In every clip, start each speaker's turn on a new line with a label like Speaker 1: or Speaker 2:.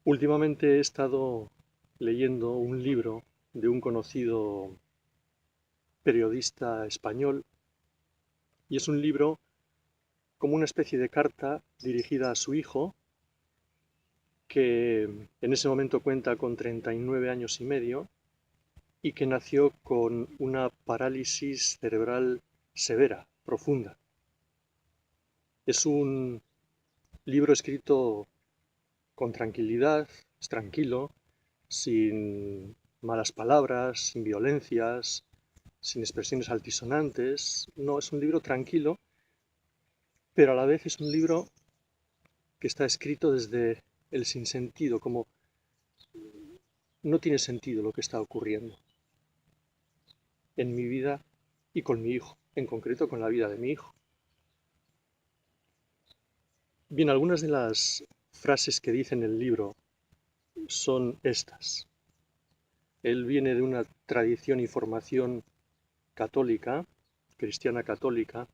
Speaker 1: Últimamente he estado leyendo un libro de un conocido periodista español y es un libro como una especie de carta dirigida a su hijo que en ese momento cuenta con 39 años y medio y que nació con una parálisis cerebral severa, profunda. Es un libro escrito con tranquilidad, es tranquilo, sin malas palabras, sin violencias, sin expresiones altisonantes. No, es un libro tranquilo, pero a la vez es un libro que está escrito desde el sinsentido, como no tiene sentido lo que está ocurriendo en mi vida y con mi hijo, en concreto con la vida de mi hijo. Bien, algunas de las frases que dice en el libro son estas. Él viene de una tradición y formación católica, cristiana católica,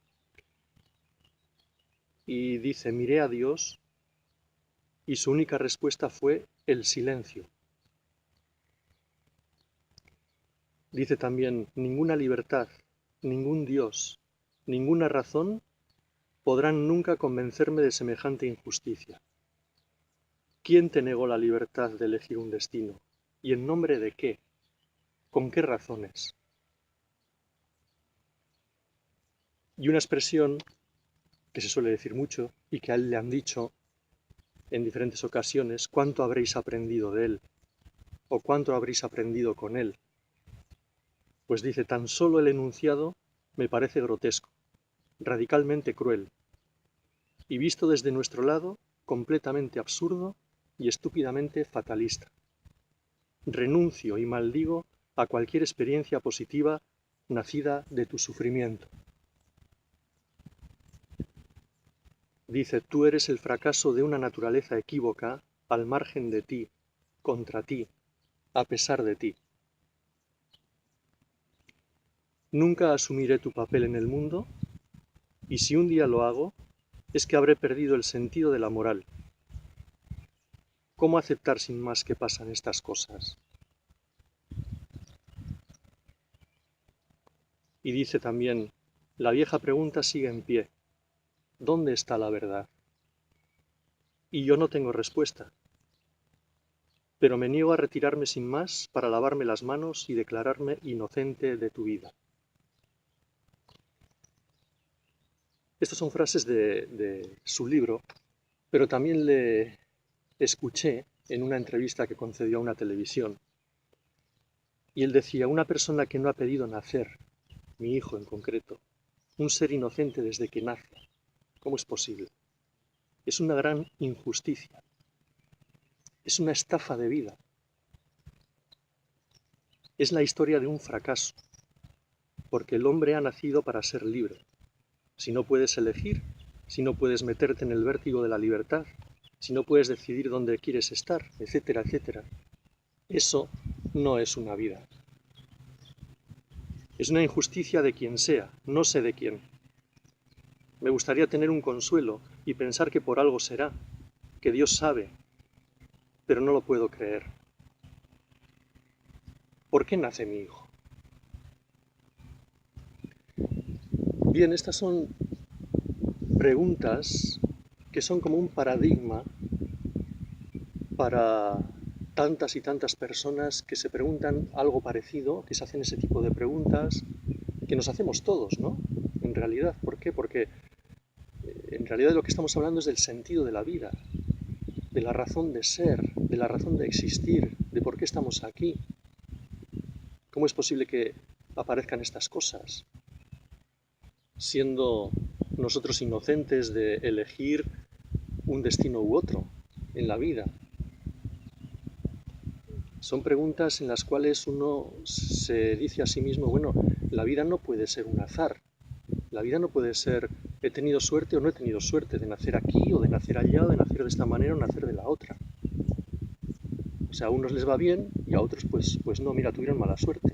Speaker 1: y dice, miré a Dios y su única respuesta fue el silencio. Dice también, ninguna libertad, ningún Dios, ninguna razón podrán nunca convencerme de semejante injusticia. ¿Quién te negó la libertad de elegir un destino? ¿Y en nombre de qué? ¿Con qué razones? Y una expresión que se suele decir mucho y que a él le han dicho en diferentes ocasiones, ¿cuánto habréis aprendido de él? ¿O cuánto habréis aprendido con él? Pues dice, tan solo el enunciado me parece grotesco, radicalmente cruel, y visto desde nuestro lado, completamente absurdo y estúpidamente fatalista. Renuncio y maldigo a cualquier experiencia positiva nacida de tu sufrimiento. Dice, tú eres el fracaso de una naturaleza equívoca al margen de ti, contra ti, a pesar de ti. Nunca asumiré tu papel en el mundo, y si un día lo hago, es que habré perdido el sentido de la moral. ¿Cómo aceptar sin más que pasan estas cosas? Y dice también, la vieja pregunta sigue en pie, ¿dónde está la verdad? Y yo no tengo respuesta, pero me niego a retirarme sin más para lavarme las manos y declararme inocente de tu vida. Estas son frases de su libro, pero también le escuché en una entrevista que concedió a una televisión. Y él decía, una persona que no ha pedido nacer, mi hijo en concreto, un ser inocente desde que nace, ¿cómo es posible? Es una gran injusticia, es una estafa de vida, es la historia de un fracaso, porque el hombre ha nacido para ser libre. Si no puedes elegir, si no puedes meterte en el vértigo de la libertad, si no puedes decidir dónde quieres estar, etcétera, etcétera, eso no es una vida. Es una injusticia de quien sea, no sé de quién. Me gustaría tener un consuelo y pensar que por algo será, que Dios sabe, pero no lo puedo creer. ¿Por qué nace mi hijo? Bien, estas son preguntas que son como un paradigma para tantas y tantas personas que se preguntan algo parecido, que se hacen ese tipo de preguntas, que nos hacemos todos, ¿no? En realidad, ¿por qué? Porque en realidad de lo que estamos hablando es del sentido de la vida, de la razón de ser, de la razón de existir, de por qué estamos aquí. ¿Cómo es posible que aparezcan estas cosas? Siendo nosotros inocentes de elegir un destino u otro en la vida. Son preguntas en las cuales uno se dice a sí mismo, bueno, la vida no puede ser un azar, la vida no puede ser he tenido suerte o no he tenido suerte de nacer aquí o de nacer allá o de nacer de esta manera o nacer de la otra. O sea, a unos les va bien y a otros pues no, mira, tuvieron mala suerte.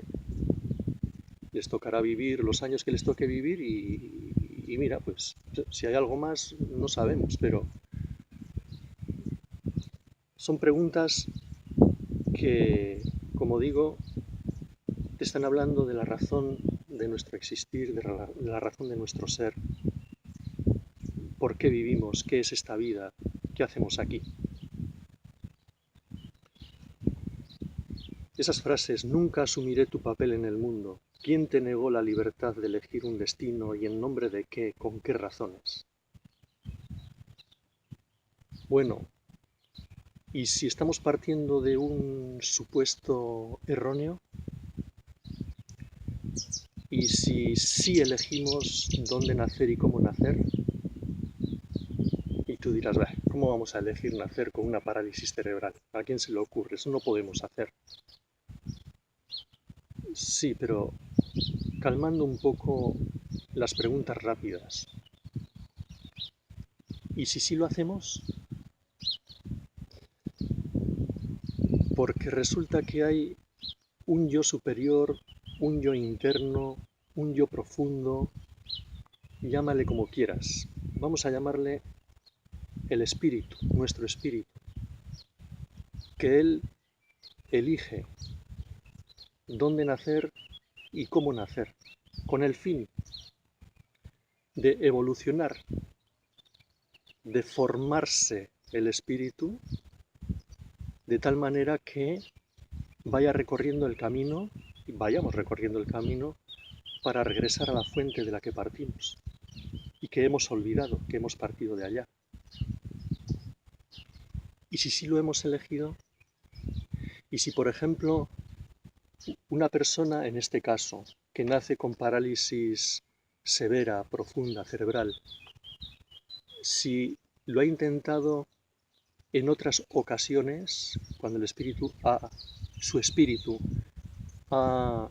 Speaker 1: Les tocará vivir los años que les toque vivir y mira, pues si hay algo más no sabemos, pero Son preguntas que, como digo, te están hablando de la razón de nuestro existir, de la razón de nuestro ser. ¿Por qué vivimos? ¿Qué es esta vida? ¿Qué hacemos aquí? Esas frases, nunca asumiré tu papel en el mundo. ¿Quién te negó la libertad de elegir un destino y en nombre de qué? ¿Con qué razones? Bueno, ¿y si estamos partiendo de un supuesto erróneo? ¿Y si sí elegimos dónde nacer y cómo nacer? Y tú dirás, ¿cómo vamos a elegir nacer con una parálisis cerebral? ¿A quién se le ocurre? Eso no podemos hacer. Sí, pero calmando un poco las preguntas rápidas. ¿Y si sí lo hacemos? Porque resulta que hay un yo superior, un yo interno, un yo profundo, llámale como quieras. Vamos a llamarle el espíritu, nuestro espíritu, que él elige dónde nacer y cómo nacer, con el fin de evolucionar, de formarse el espíritu de tal manera que vaya recorriendo el camino, y vayamos recorriendo el camino para regresar a la fuente de la que partimos y que hemos olvidado, que hemos partido de allá. Y si sí lo hemos elegido, y si por ejemplo una persona, en este caso, que nace con parálisis severa, profunda, cerebral, si lo ha intentado en otras ocasiones, cuando su espíritu ha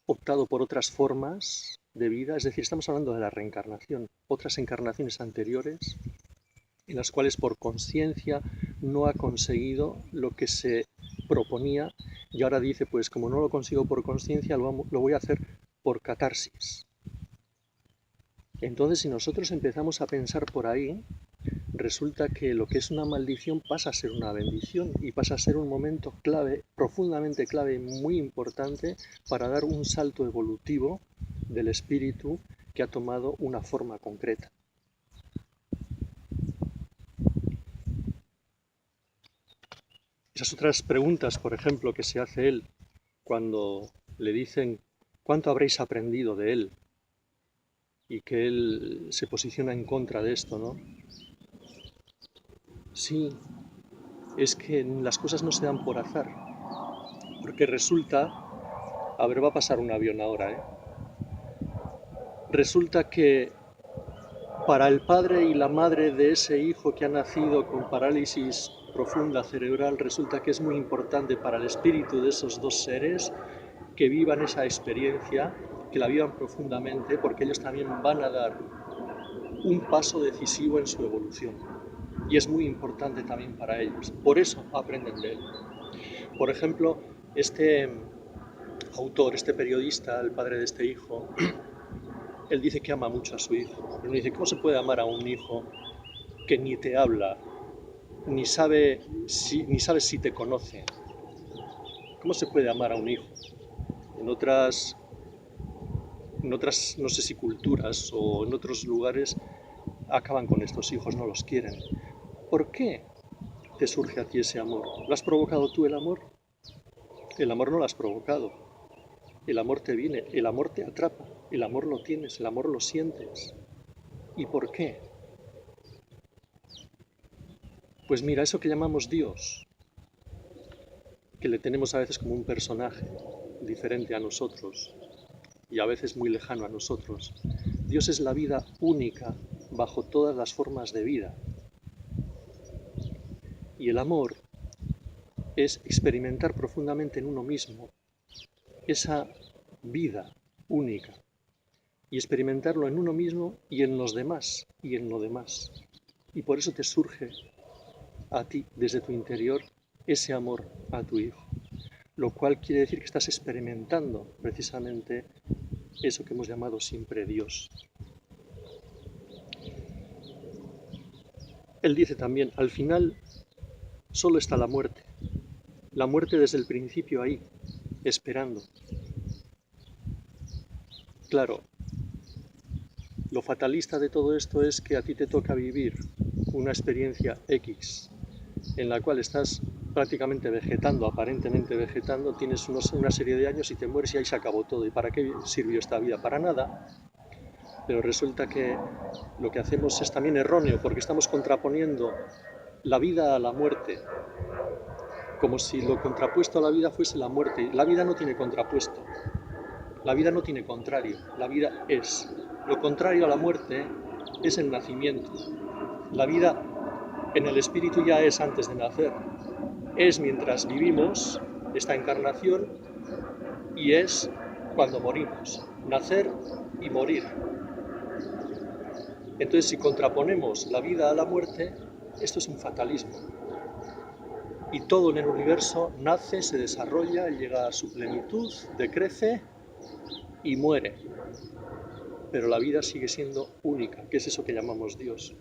Speaker 1: optado por otras formas de vida, es decir, estamos hablando de la reencarnación, otras encarnaciones anteriores en las cuales por conciencia no ha conseguido lo que se proponía y ahora dice, pues como no lo consigo por conciencia, lo voy a hacer por catarsis. Entonces, si nosotros empezamos a pensar por ahí, resulta que lo que es una maldición pasa a ser una bendición y pasa a ser un momento clave, profundamente clave, muy importante para dar un salto evolutivo del espíritu que ha tomado una forma concreta. Esas otras preguntas, por ejemplo, que se hace él cuando le dicen ¿cuánto habréis aprendido de él? Y que él se posiciona en contra de esto, ¿no? Sí, es que las cosas no se dan por azar, porque resulta, a ver, va a pasar un avión ahora, ¿eh? Resulta que para el padre y la madre de ese hijo que ha nacido con parálisis profunda cerebral, resulta que es muy importante para el espíritu de esos dos seres que vivan esa experiencia, que la vivan profundamente, porque ellos también van a dar un paso decisivo en su evolución. Y es muy importante también para ellos. Por eso aprenden de él. Por ejemplo, este autor, este periodista, el padre de este hijo, él dice que ama mucho a su hijo. Pero dice, ¿cómo se puede amar a un hijo que ni te habla, ni sabe si te conoce? ¿Cómo se puede amar a un hijo? En otras, no sé si culturas o en otros lugares, acaban con estos hijos, no los quieren. ¿Por qué te surge a ti ese amor? ¿Lo has provocado tú el amor? El amor no lo has provocado. El amor te viene, el amor te atrapa, el amor lo tienes, el amor lo sientes. ¿Y por qué? Pues mira, eso que llamamos Dios, que le tenemos a veces como un personaje diferente a nosotros y a veces muy lejano a nosotros. Dios es la vida única bajo todas las formas de vida. Y el amor es experimentar profundamente en uno mismo esa vida única y experimentarlo en uno mismo y en los demás y en lo demás. Y por eso te surge a ti desde tu interior ese amor a tu hijo, lo cual quiere decir que estás experimentando precisamente eso que hemos llamado siempre Dios. Él dice también, al final solo está la muerte desde el principio ahí, esperando. Claro, lo fatalista de todo esto es que a ti te toca vivir una experiencia X, en la cual estás prácticamente vegetando, aparentemente vegetando, tienes una serie de años y te mueres y ahí se acabó todo. ¿Y para qué sirvió esta vida? Para nada. Pero resulta que lo que hacemos es también erróneo, porque estamos contraponiendo la vida a la muerte, como si lo contrapuesto a la vida fuese la muerte. La vida no tiene contrapuesto, la vida no tiene contrario, la vida es. Lo contrario a la muerte es el nacimiento. La vida en el espíritu ya es antes de nacer, es mientras vivimos esta encarnación y es cuando morimos, nacer y morir. Entonces, si contraponemos la vida a la muerte, esto es un fatalismo. Y todo en el universo nace, se desarrolla, llega a su plenitud, decrece y muere. Pero la vida sigue siendo única, que es eso que llamamos Dios,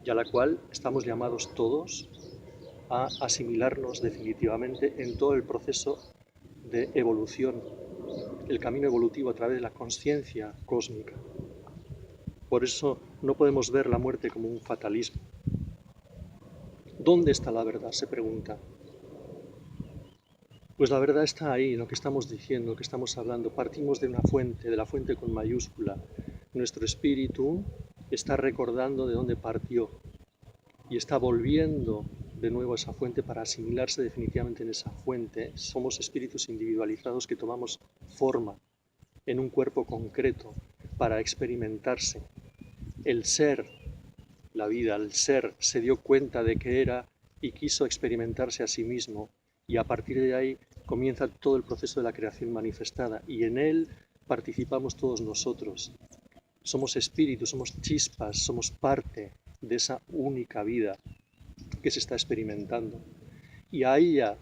Speaker 1: y a la cual estamos llamados todos a asimilarnos definitivamente en todo el proceso de evolución, el camino evolutivo a través de la conciencia cósmica. Por eso no podemos ver la muerte como un fatalismo. ¿Dónde está la verdad?, se pregunta. Pues la verdad está ahí, en lo que estamos diciendo, lo que estamos hablando. Partimos de una fuente, de la fuente con mayúscula. Nuestro espíritu está recordando de dónde partió y está volviendo de nuevo a esa fuente para asimilarse definitivamente en esa fuente. Somos espíritus individualizados que tomamos forma en un cuerpo concreto para experimentarse. El ser, la vida, el ser se dio cuenta de que era y quiso experimentarse a sí mismo, y a partir de ahí comienza todo el proceso de la creación manifestada, y en él participamos todos nosotros. Somos espíritus, somos chispas, somos parte de esa única vida que se está experimentando. Y a ella,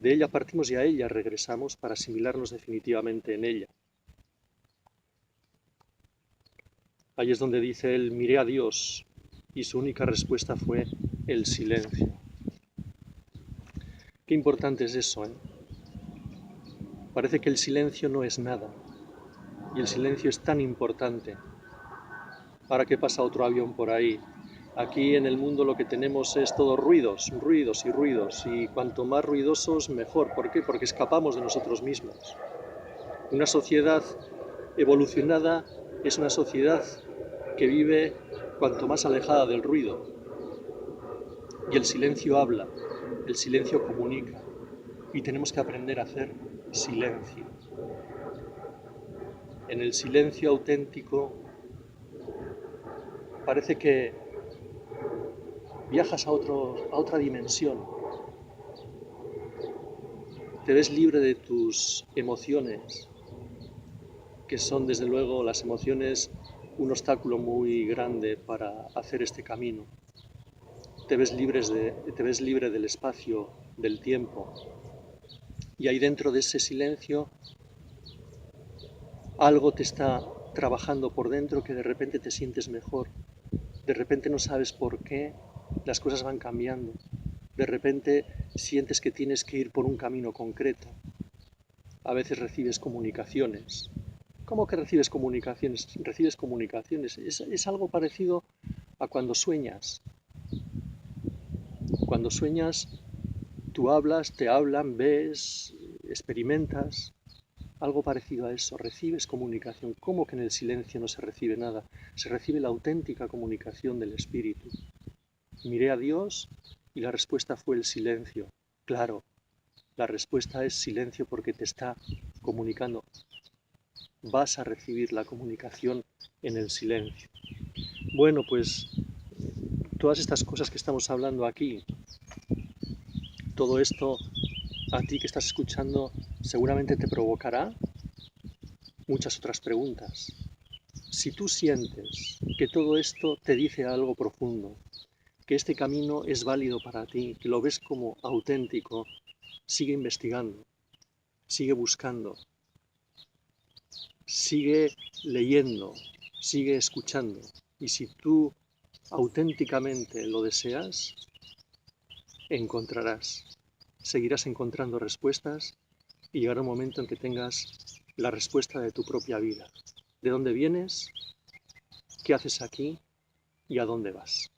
Speaker 1: de ella partimos y a ella regresamos para asimilarnos definitivamente en ella. Ahí es donde dice él: miré a Dios, y su única respuesta fue el silencio. Qué importante es eso, ¿eh? Parece que el silencio no es nada, y el silencio es tan importante. Ahora que pasa otro avión por ahí, aquí en el mundo lo que tenemos es todo ruidos, ruidos y ruidos, y cuanto más ruidosos mejor. ¿Por qué? Porque escapamos de nosotros mismos. Una sociedad evolucionada es una sociedad que vive cuanto más alejada del ruido. Y el silencio habla, el silencio comunica, y tenemos que aprender a hacer silencio. En el silencio auténtico parece que viajas a otra dimensión. Te ves libre de tus emociones, que son desde luego las emociones un obstáculo muy grande para hacer este camino. Te ves libre del espacio, del tiempo, y ahí dentro de ese silencio algo te está trabajando por dentro, que de repente te sientes mejor, de repente no sabes por qué, las cosas van cambiando, de repente sientes que tienes que ir por un camino concreto. A veces recibes comunicaciones. ¿Cómo que recibes comunicaciones? Recibes comunicaciones. Es algo parecido a cuando sueñas. Cuando sueñas, tú hablas, te hablan, ves, experimentas. Algo parecido a eso, recibes comunicación. ¿Cómo que en el silencio no se recibe nada? Se recibe la auténtica comunicación del espíritu. Miré a Dios y la respuesta fue el silencio. Claro, la respuesta es silencio porque te está comunicando. Vas a recibir la comunicación en el silencio. Bueno, pues todas estas cosas que estamos hablando aquí, todo esto a ti que estás escuchando seguramente te provocará muchas otras preguntas. Si tú sientes que todo esto te dice algo profundo, que este camino es válido para ti, que lo ves como auténtico, sigue investigando, sigue buscando, sigue leyendo, sigue escuchando. Y si tú auténticamente lo deseas, encontrarás, seguirás encontrando respuestas y llegará un momento en que tengas la respuesta de tu propia vida. ¿De dónde vienes? ¿Qué haces aquí? ¿Y a dónde vas?